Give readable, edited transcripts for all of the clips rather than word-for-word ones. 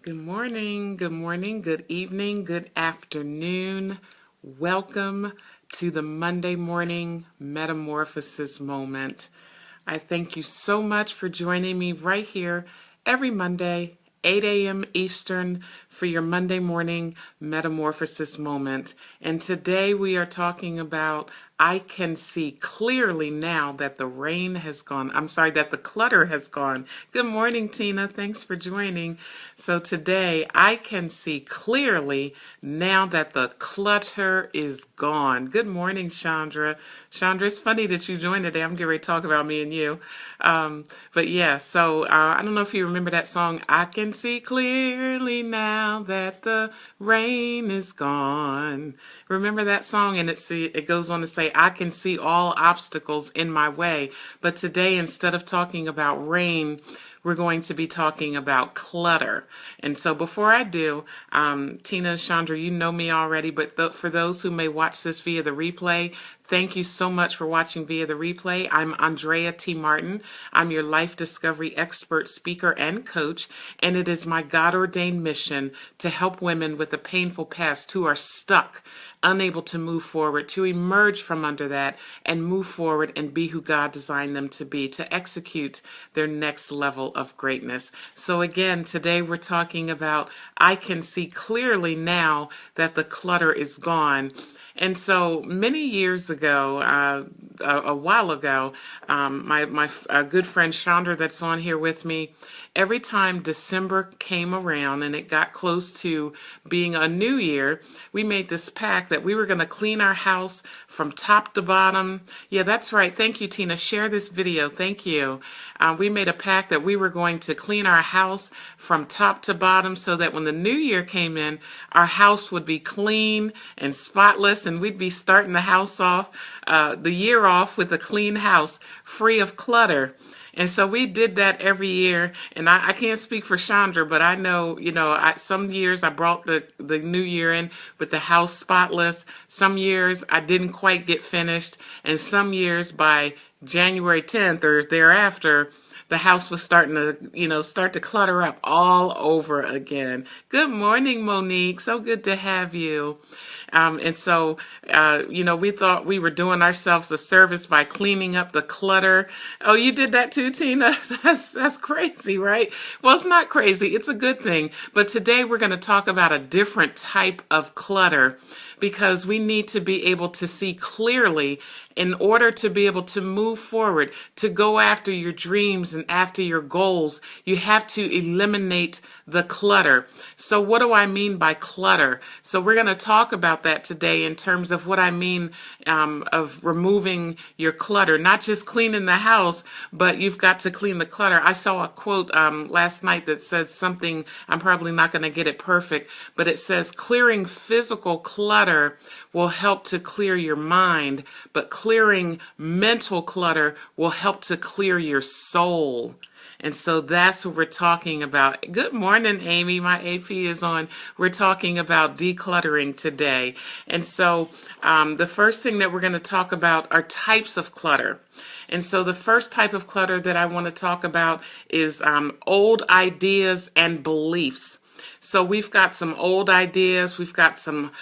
Good morning, good evening, good afternoon. Welcome to the Monday morning metamorphosis moment. I thank you so much for joining me right here every Monday, 8 a.m. Eastern, for your Monday morning metamorphosis moment. And today we are talking about I can see clearly now that the rain has gone. I'm sorry, that the clutter has gone. Good morning, Tina. Thanks for joining. So today I can see clearly now that the clutter is gone. Good morning, Chandra. Chandra, it's funny that you joined today. I'm getting ready to talk about me and you. But yeah, so I don't know if you remember that song, I can see clearly now that the rain is gone. Remember that song? And it goes on to say, I can see all obstacles in my way. But today, instead of talking about rain, we're going to be talking about clutter. And so before I do, Tina, Chandra, you know me already, but for those who may watch this via the replay, thank you so much for watching via the replay. I'm Andrea T. Martin. I'm your life discovery expert, speaker, and coach, and it is my God-ordained mission to help women with a painful past who are stuck, unable to move forward, to emerge from under that and move forward and be who God designed them to be, to execute their next level of greatness. So again, today we're talking about I can see clearly now that the clutter is gone. And so many years ago, a while ago, my good friend Chandra that's on here with me, every time December came around and it got close to being a new year, we made this pact that we were going to clean our house from top to bottom. Yeah, that's right. Thank you, Tina. Share this video. Thank you. We made a pact that we were going to clean our house from top to bottom so that when the new year came in, our house would be clean and spotless, and we'd be starting the house off, the year off with a clean house, free of clutter. And so we did that every year. And I can't speak for Chandra, but I know, some years I brought the new year in with the house spotless. Some years I didn't quite get finished. And some years by January 10th or thereafter, the house was starting to, start to clutter up all over again. Good morning, Monique. So good to have you. And so, we thought we were doing ourselves a service by cleaning up the clutter. Oh, you did that too, Tina? That's crazy, right? Well, it's not crazy. It's a good thing. But today we're going to talk about a different type of clutter because we need to be able to see clearly in order to be able to move forward, to go after your dreams and after your goals. You have to eliminate the clutter. So what do I mean by clutter? So we're going to talk about that today in terms of what I mean of removing your clutter, not just cleaning the house, but you've got to clean the clutter. I saw a quote last night that said something, I'm probably not going to get it perfect, but it says clearing physical clutter will help to clear your mind, but clearing mental clutter will help to clear your soul. And so that's what we're talking about. Good morning, Amy. My AP is on. We're talking about decluttering today. And so the first thing that we're going to talk about are types of clutter. And so the first type of clutter that I want to talk about is old ideas and beliefs. So we've got some old ideas, we've got some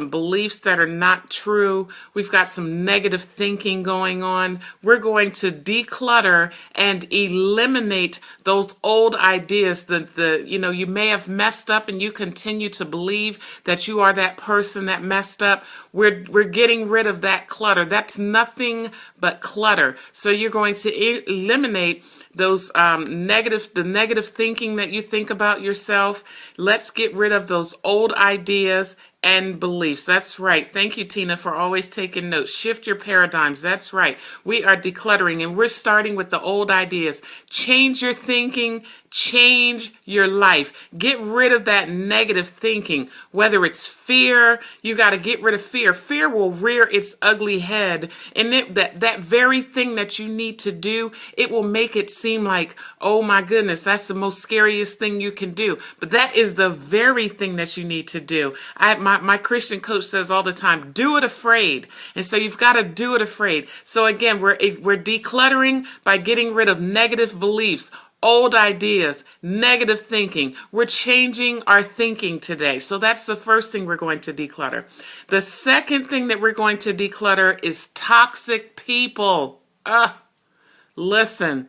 beliefs that are not true, we've got some negative thinking going on. We're going to declutter and eliminate those old ideas that you may have messed up and you continue to believe that you are that person that messed up. We're getting rid of that clutter. That's nothing but clutter. So you're going to eliminate those negative thinking that you think about yourself. Let's get rid of those old ideas and beliefs. That's right. Thank you, Tina, for always taking notes. Shift your paradigms. That's right. We are decluttering and we're starting with the old ideas. Change your thinking, change your life. Get rid of that negative thinking. Whether it's fear, you got to get rid of fear. Fear will rear its ugly head, and that very thing that you need to do, it will make it seem like, oh my goodness, that's the most scariest thing you can do. But that is the very thing that you need to do. My Christian coach says all the time, do it afraid. And so you've got to do it afraid. So again, we're decluttering by getting rid of negative beliefs, old ideas, negative thinking. We're changing our thinking today. So that's the first thing we're going to declutter. The second thing that we're going to declutter is toxic people. Listen,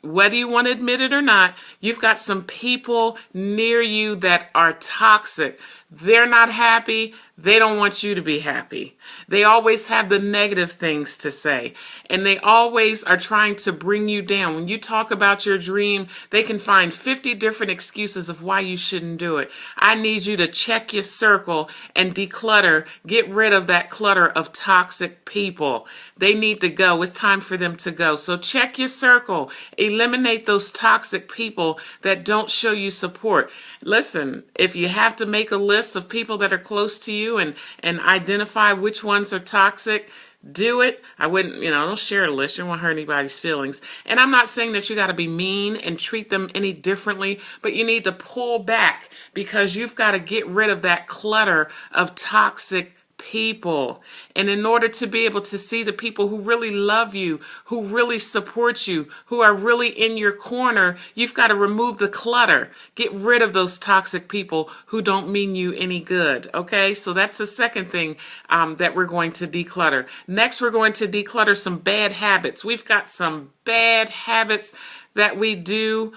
whether you want to admit it or not, you've got some people near you that are toxic. They're not happy. They don't want you to be happy. They always have the negative things to say, and they always are trying to bring you down. When you talk about your dream, they can find 50 different excuses of why you shouldn't do it. I need you to check your circle and declutter. Get rid of that clutter of toxic people. They need to go. It's time for them to go. So check your circle. Eliminate those toxic people that don't show you support. Listen, if you have to make a list of people that are close to you and identify which ones are toxic, do it. I wouldn't, don't share a list. You don't want to hurt anybody's feelings. And I'm not saying that you got to be mean and treat them any differently, but you need to pull back because you've got to get rid of that clutter of toxic people. And in order to be able to see the people who really love you, who really support you, who are really in your corner, you've got to remove the clutter. Get rid of those toxic people who don't mean you any good. Okay, so that's the second thing that we're going to declutter. Next, we're going to declutter some bad habits. We've got some bad habits that we do.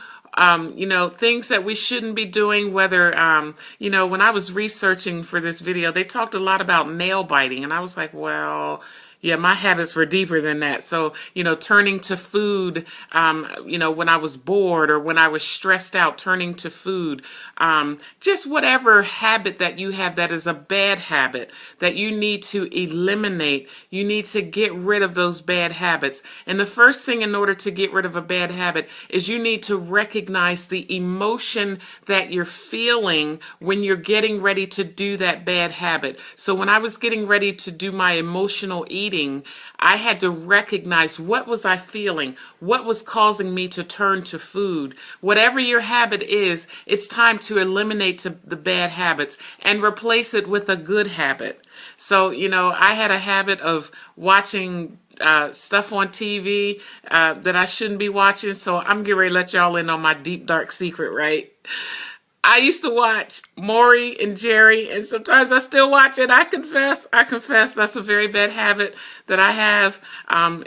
Things that we shouldn't be doing, whether, when I was researching for this video, they talked a lot about nail biting, and I was like, well, yeah, my habits were deeper than that. So, turning to food, when I was bored or when I was stressed out, turning to food, just whatever habit that you have that is a bad habit that you need to eliminate. You need to get rid of those bad habits. And the first thing in order to get rid of a bad habit is you need to recognize the emotion that you're feeling when you're getting ready to do that bad habit. So when I was getting ready to do my emotional eating, I had to recognize what was I feeling, what was causing me to turn to food. Whatever your habit is, it's time to eliminate the bad habits and replace it with a good habit. So, I had a habit of watching stuff on TV that I shouldn't be watching. So I'm getting ready to let y'all in on my deep, dark secret, right? I used to watch Maury and Jerry, and sometimes I still watch it. I confess that's a very bad habit that I have.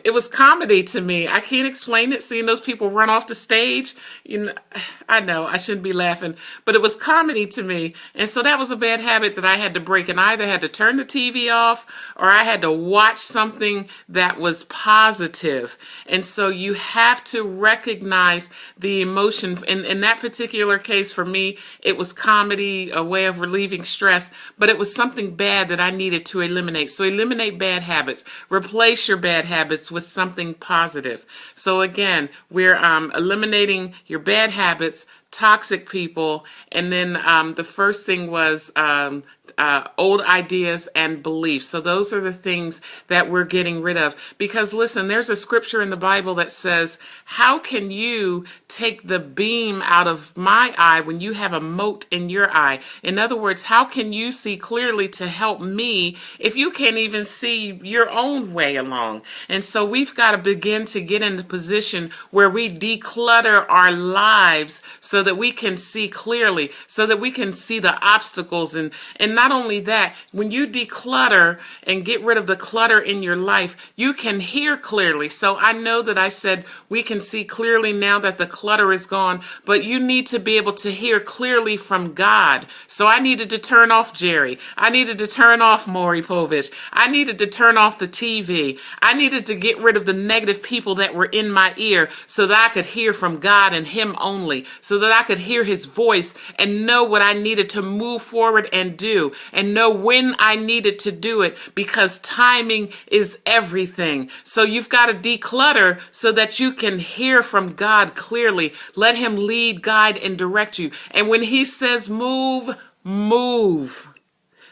It was comedy to me. I can't explain it. Seeing those people run off the stage, I know I shouldn't be laughing, but it was comedy to me. And so that was a bad habit that I had to break. And I either had to turn the TV off or I had to watch something that was positive. And so you have to recognize the emotion. In that particular case, for me, it was comedy, a way of relieving stress, but it was something bad that I needed to eliminate. So eliminate bad habits. Replace your bad habits with something positive. So again, we're eliminating your bad habits, toxic people, and then the first thing was old ideas and beliefs. So those are the things that we're getting rid of. Because listen, there's a scripture in the Bible that says, how can you take the beam out of my eye when you have a mote in your eye? In other words, how can you see clearly to help me if you can't even see your own way along? And so we've got to begin to get in the position where we declutter our lives so that we can see clearly, so that we can see the obstacles. And not only that, when you declutter and get rid of the clutter in your life, you can hear clearly. So I know that I said we can see clearly now that the clutter is gone, but you need to be able to hear clearly from God. So I needed to turn off Jerry. I needed to turn off Maury Povich. I needed to turn off the TV. I needed to get rid of the negative people that were in my ear so that I could hear from God and Him only, so that I could hear His voice and know what I needed to move forward and do, and know when I needed to do it, because timing is everything. So you've got to declutter so that you can hear from God clearly. Let Him lead, guide, and direct you. And when He says move, move.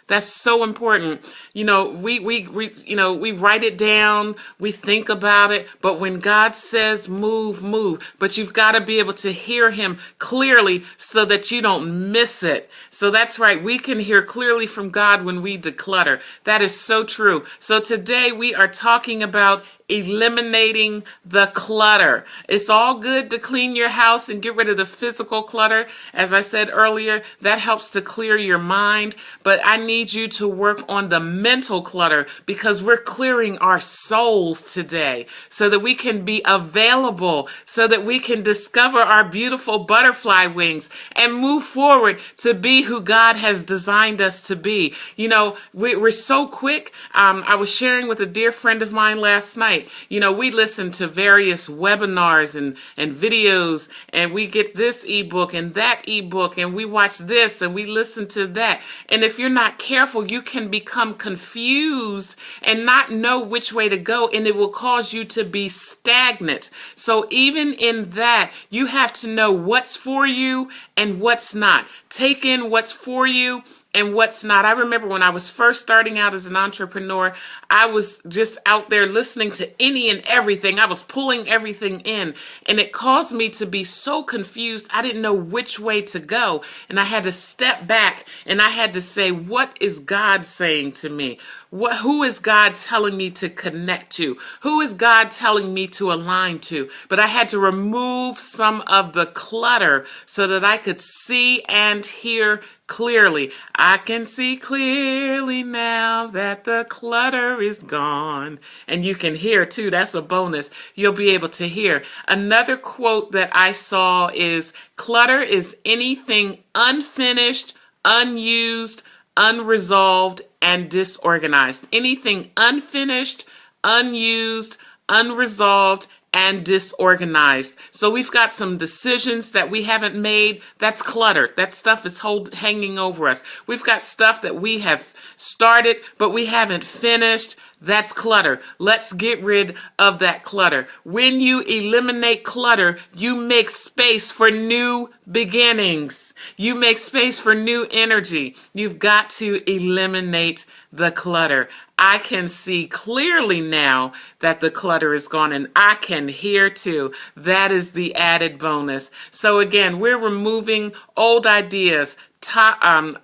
That's so important. We write it down, we think about it, but when God says move, move. But you've got to be able to hear Him clearly so that you don't miss it. So that's right. We can hear clearly from God when we declutter. That is so true. So today we are talking about eliminating the clutter. It's all good to clean your house and get rid of the physical clutter. As I said earlier, that helps to clear your mind. But I need you to work on the mental clutter, because we're clearing our souls today so that we can be available, so that we can discover our beautiful butterfly wings and move forward to be who God has designed us to be. You know, we're so quick. I was sharing with a dear friend of mine last night. You know, we listen to various webinars and videos, and we get this ebook and that ebook, and we watch this and we listen to that. And if you're not careful, you can become confused and not know which way to go, and it will cause you to be stagnant. So even in that, you have to know what's for you and what's not. Take in what's for you and what's not. I remember when I was first starting out as an entrepreneur, I was just out there listening to any and everything. I was pulling everything in, and it caused me to be so confused. I didn't know which way to go, and I had to step back and I had to say, what is God saying to me? Who is God telling me to connect to? Who is God telling me to align to? But I had to remove some of the clutter so that I could see and hear clearly. I can see clearly now that the clutter is gone. And you can hear too. That's a bonus. You'll be able to hear. Another quote that I saw is, clutter is anything unfinished, unused, unresolved, and disorganized. Anything unfinished, unused, unresolved, and disorganized. So we've got some decisions that we haven't made. That's clutter. That stuff is hanging over us. We've got stuff that we have started, but we haven't finished. That's clutter. Let's get rid of that clutter. When you eliminate clutter, you make space for new beginnings. You make space for new energy. You've got to eliminate the clutter. I can see clearly now that the clutter is gone, and I can hear too. That is the added bonus. So again, we're removing old ideas,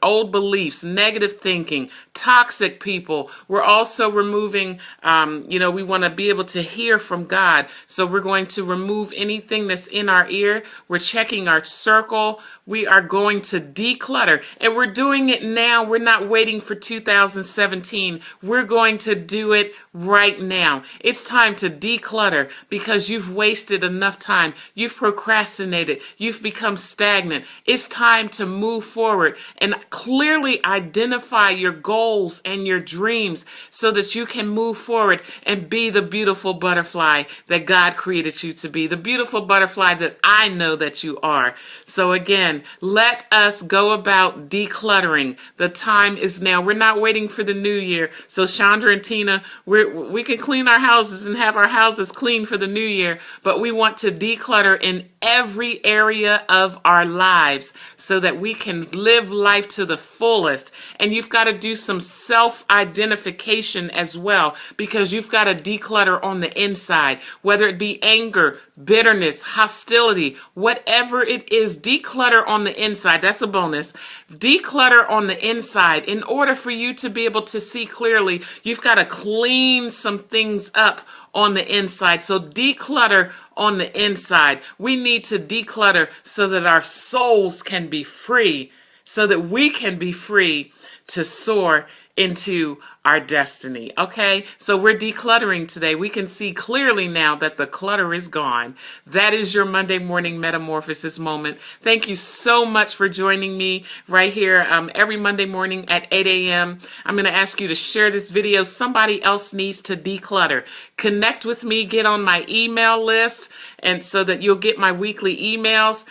old beliefs, negative thinking, toxic people. We're also removing, we want to be able to hear from God. So we're going to remove anything that's in our ear. We're checking our circle. We are going to declutter, and we're doing it now. We're not waiting for 2017. We're going to do it right now. It's time to declutter, because you've wasted enough time. You've procrastinated. You've become stagnant. It's time to move forward and clearly identify your goals and your dreams so that you can move forward and be the beautiful butterfly that God created you to be, the beautiful butterfly that I know that you are. So again, let us go about decluttering. The time is now. We're not waiting for the new year. So Chandra and Tina, we can clean our houses and have our houses clean for the new year, but we want to declutter in every area of our lives so that we can live life to the fullest. And you've got to do some self-identification as well, because you've got to declutter on the inside, whether it be anger, bitterness, hostility, whatever it is. Declutter on the inside. That's a bonus. Declutter on the inside. In order for you to be able to see clearly, you've got to clean some things up on the inside. So declutter on the inside. We need to declutter so that our souls can be free, so that we can be free to soar into our destiny. Okay, so we're decluttering today. We can see clearly now that the clutter is gone. That is your Monday morning metamorphosis moment. Thank you so much for joining me right here every Monday morning at 8 a.m. I'm going to ask you to share this video. Somebody else needs to declutter. Connect with me, get on my email list, and so that you'll get my weekly emails.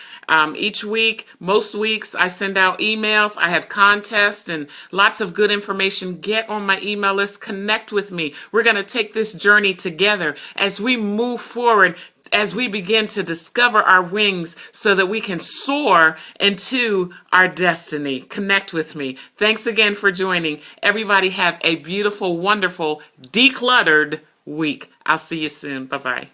Each week, most weeks, I send out emails. I have contests and lots of good information. Get on my email list. Connect with me. We're going to take this journey together as we move forward, as we begin to discover our wings so that we can soar into our destiny. Connect with me. Thanks again for joining. Everybody have a beautiful, wonderful, decluttered week. I'll see you soon. Bye-bye.